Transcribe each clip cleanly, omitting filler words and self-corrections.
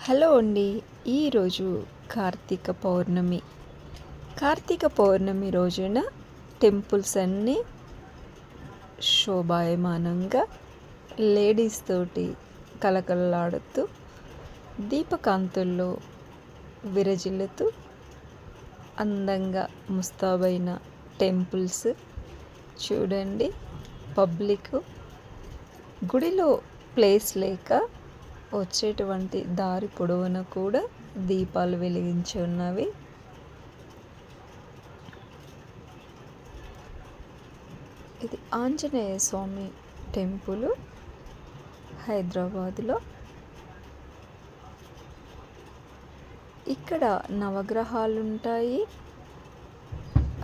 Hello అండి. ఈరోజు కార్తీక పౌర్ణమి. కార్తీక పౌర్ణమి రోజున టెంపుల్స్ అన్నీ శోభాయమానంగా లేడీస్ తోటి కలకలలాడుతూ దీపకాంతుల్లో విరజిల్లుతూ అందంగా ముస్తాబైన టెంపుల్స్ చూడండి. పబ్లిక్ గుడిలో ప్లేస్ లేక వచ్చేటువంటి దారి పొడవున కూడా దీపాలు వెలిగించి ఉన్నవి. ఇది ఆంజనేయ స్వామి టెంపుల్ హైదరాబాదులో. ఇక్కడ నవగ్రహాలు ఉంటాయి.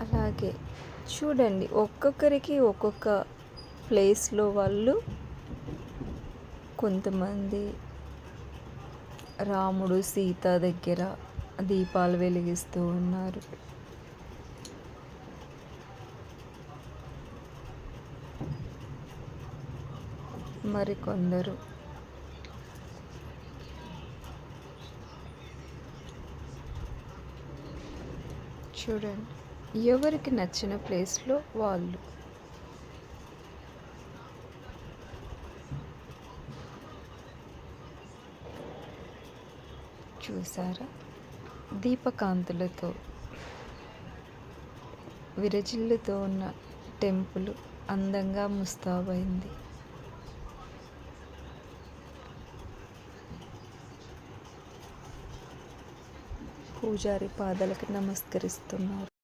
అలాగే చూడండి, ఒక్కొక్కరికి ఒక్కొక్క ప్లేస్లో వాళ్ళు, కొంతమంది రాముడు సీత దగ్గర దీపాలు వెలిగిస్తూ ఉన్నారు. మరికొందరు చూడండి, ఎవరికి నచ్చిన ప్లేస్లో వాళ్ళు. చూసారా, దీపకాంతులతో విరజిల్లుతో ఉన్న టెంపుల్ అందంగా ముస్తాబైంది. పూజారి పాదాలకు నమస్కరిస్తున్నారు.